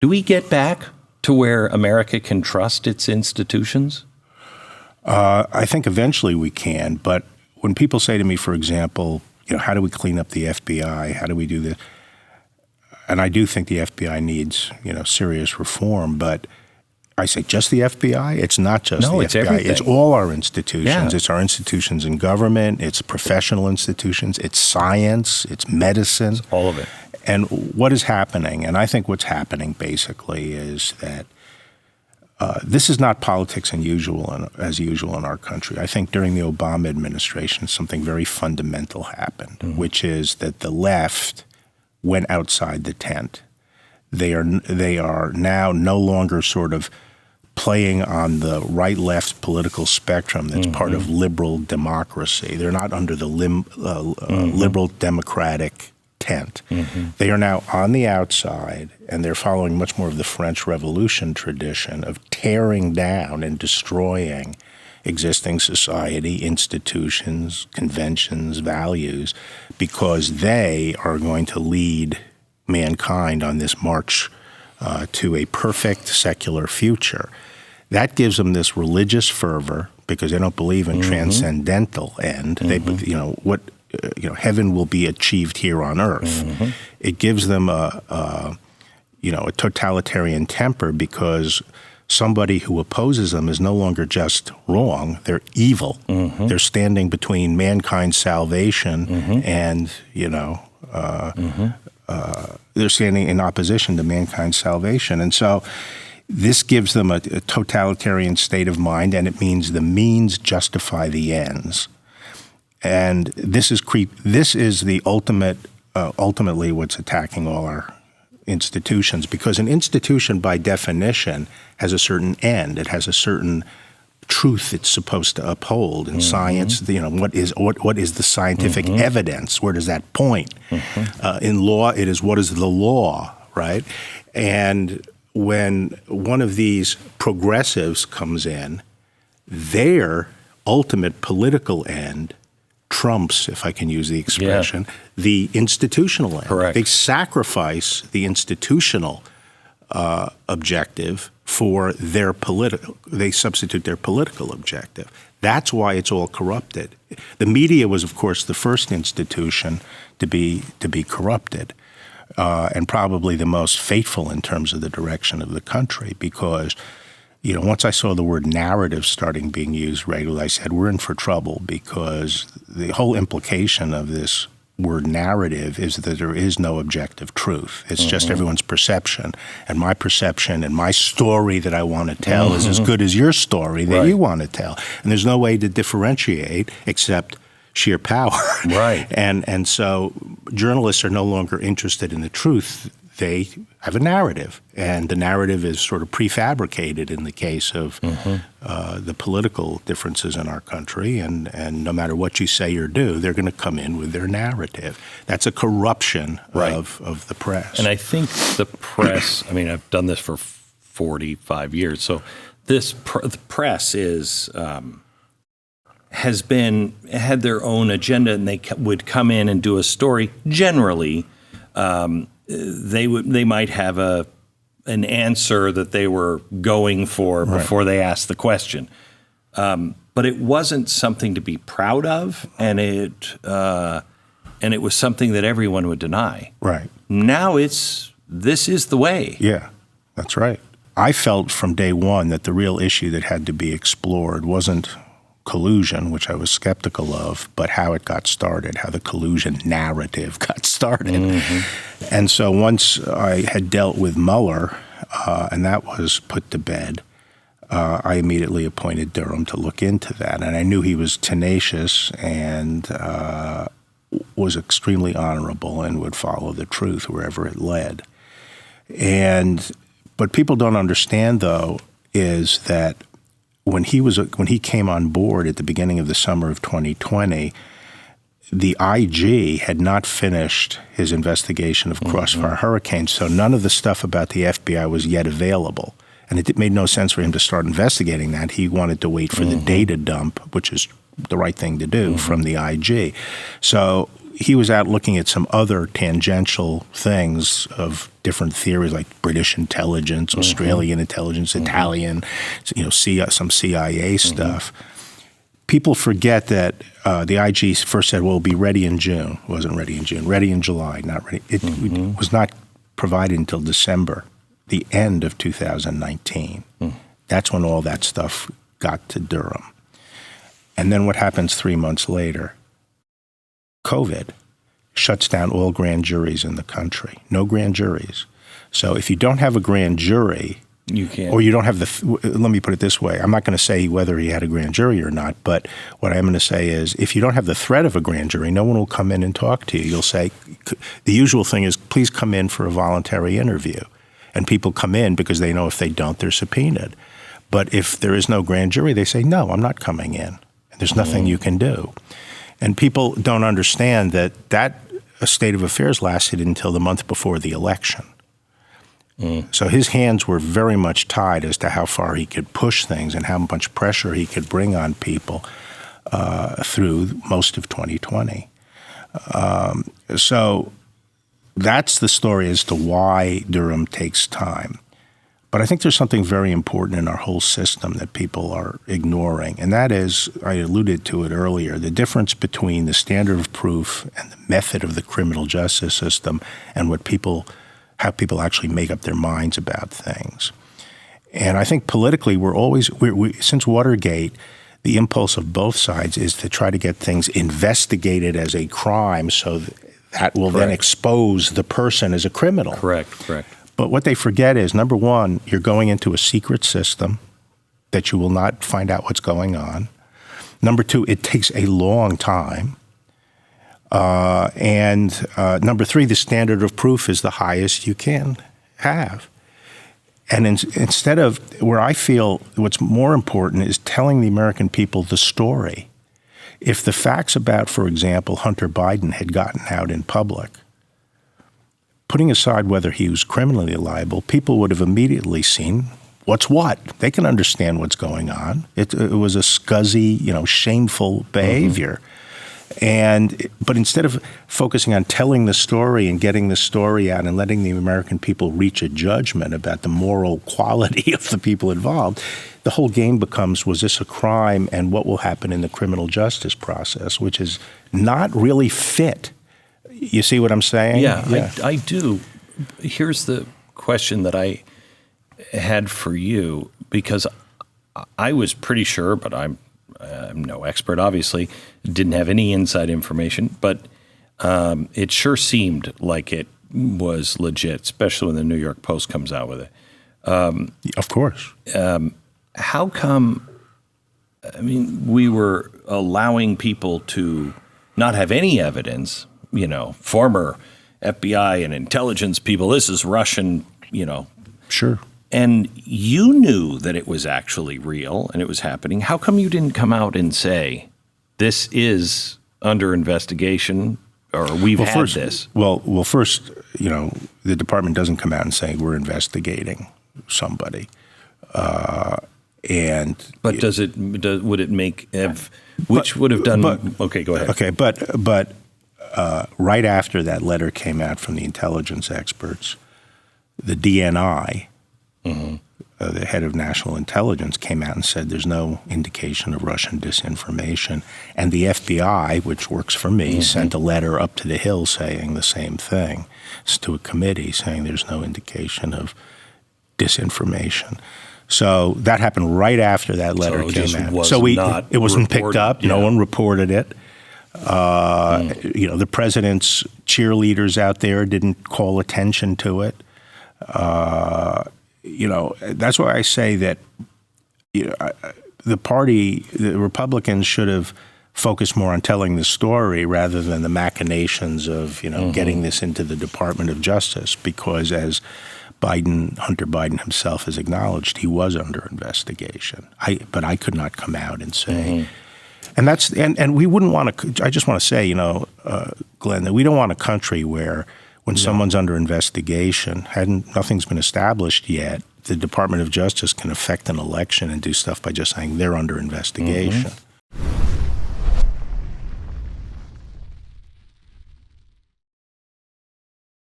Do we get back to where America can trust its institutions? I think eventually we can, but when people say to me, for example, how do we clean up the FBI? How do we do this? And I do think the FBI needs, serious reform, but I say just the FBI? It's not just the it's FBI. everything. It's all our institutions. Yeah. It's our institutions in government. It's professional institutions. It's science. It's medicine. It's all of it. And what is happening, and I think what's happening basically is that this is not politics as usual in our country. I think during the Obama administration, something very fundamental happened, which is that the left went outside the tent. They are now no longer sort of playing on the right-left political spectrum that's part of liberal democracy. They're not under the liberal democratic tent. They are now on the outside, and they're following much more of the French Revolution tradition of tearing down and destroying existing society, institutions, conventions, values, because they are going to lead mankind on this march to a perfect secular future. That gives them this religious fervor because they don't believe in transcendental end. They, heaven will be achieved here on earth. It gives them a totalitarian temper because somebody who opposes them is no longer just wrong; they're evil. They're standing between mankind's salvation and they're standing in opposition to mankind's salvation. And so this gives them a totalitarian state of mind, and it means the means justify the ends. And this is the ultimately what's attacking all our institutions, because an institution by definition has a certain end. It has a certain truth it's supposed to uphold. In science, what is the scientific evidence? Where does that point? In law, it is what is the law, right? And when one of these progressives comes in, their ultimate political end trumps, if I can use the expression, the institutional end. Correct. They sacrifice the institutional objective for their they substitute their political objective. That's why it's all corrupted. The media was, of course, the first institution to be corrupted, and probably the most fateful in terms of the direction of the country, because once I saw the word narrative starting being used regularly, I said, we're in for trouble, because the whole implication of this word narrative is that there is no objective truth. It's just everyone's perception. And my story that I want to tell is as good as your story that you want to tell. And there's no way to differentiate except sheer power. Right. And so journalists are no longer interested in the truth. They have a narrative, and the narrative is sort of prefabricated in the case of the political differences in our country, and no matter what you say or do, they're going to come in with their narrative. That's a corruption of the press. And I think the press, I've done this for 45 years, so the press is had their own agenda, and they would come in and do a story. Generally, they might have an answer that they were going for before they asked the question, but it wasn't something to be proud of, and it was something that everyone would deny. Right. Now this is the way. Yeah, that's right. I felt from day one that the real issue that had to be explored wasn't collusion, which I was skeptical of, but how it got started, how the collusion narrative got started. And so once I had dealt with Mueller, and that was put to bed, I immediately appointed Durham to look into that. And I knew he was tenacious and was extremely honorable and would follow the truth wherever it led. But people don't understand, though, is that when he came on board at the beginning of the summer of 2020, the IG had not finished his investigation of Crossfire Hurricane, so none of the stuff about the FBI was yet available. And it made no sense for him to start investigating that. He wanted to wait for the data dump, which is the right thing to do, from the IG. So he was out looking at some other tangential things of different theories like British intelligence, Australian intelligence, Italian, some CIA stuff. People forget that the IG first said, well, it'll be ready in June. It wasn't ready in June. Ready in July, not ready. It was not provided until December, the end of 2019. That's when all that stuff got to Durham. And then what happens 3 months later? COVID shuts down all grand juries in the country. No grand juries. So if you don't have a grand jury, you can't. Or you don't have let me put it this way. I'm not going to say whether he had a grand jury or not, but what I am going to say is if you don't have the threat of a grand jury, no one will come in and talk to you. You'll say, the usual thing is, please come in for a voluntary interview. And people come in because they know if they don't, they're subpoenaed. But if there is no grand jury, they say, no, I'm not coming in. And there's nothing you can do. And people don't understand that state of affairs lasted until the month before the election. So his hands were very much tied as to how far he could push things and how much pressure he could bring on people through most of 2020. So that's the story as to why Durham takes time. But I think there's something very important in our whole system that people are ignoring, and that is, I alluded to it earlier, the difference between the standard of proof and the method of the criminal justice system and how people actually make up their minds about things. And I think politically, since Watergate, the impulse of both sides is to try to get things investigated as a crime so that will then expose the person as a criminal. Correct. But what they forget is, number one, you're going into a secret system that you will not find out what's going on. Number two, it takes a long time. And number three, the standard of proof is the highest you can have. And instead of, where I feel what's more important is telling the American people the story. If the facts about, for example, Hunter Biden had gotten out in public, putting aside whether he was criminally liable, people would have immediately seen what's what. They can understand what's going on. It was a scuzzy, shameful behavior. But instead of focusing on telling the story and getting the story out and letting the American people reach a judgment about the moral quality of the people involved, the whole game becomes, was this a crime and what will happen in the criminal justice process, which is not really fit. You see what I'm saying? Yeah. I do. Here's the question that I had for you, because I was pretty sure, but I'm no expert, obviously, didn't have any inside information, but it sure seemed like it was legit, especially when the New York Post comes out with it. Of course. How come, we were allowing people to not have any evidence, former FBI and intelligence people, this is Russian, Sure. And you knew that it was actually real and it was happening. How come you didn't come out and say, this is under investigation or we've had this? Well, first, the department doesn't come out and say we're investigating somebody. But would it make, which would have done, okay, go ahead. Okay, but right after that letter came out from the intelligence experts, the DNI, the head of national intelligence, came out and said there's no indication of Russian disinformation. And the FBI, which works for me, sent a letter up to the Hill saying the same thing to a committee, saying there's no indication of disinformation. So that happened right after that letter came out. So it wasn't picked up. Yeah. No one reported it. The president's cheerleaders out there didn't call attention to it. That's why I say that the Republicans should have focused more on telling the story rather than the machinations of, getting this into the Department of Justice, because as Hunter Biden himself has acknowledged, he was under investigation. But I could not come out and say, and we wouldn't want to. I just want to say, Glenn, that we don't want a country where when someone's under investigation, nothing's been established yet, the Department of Justice can affect an election and do stuff by just saying they're under investigation.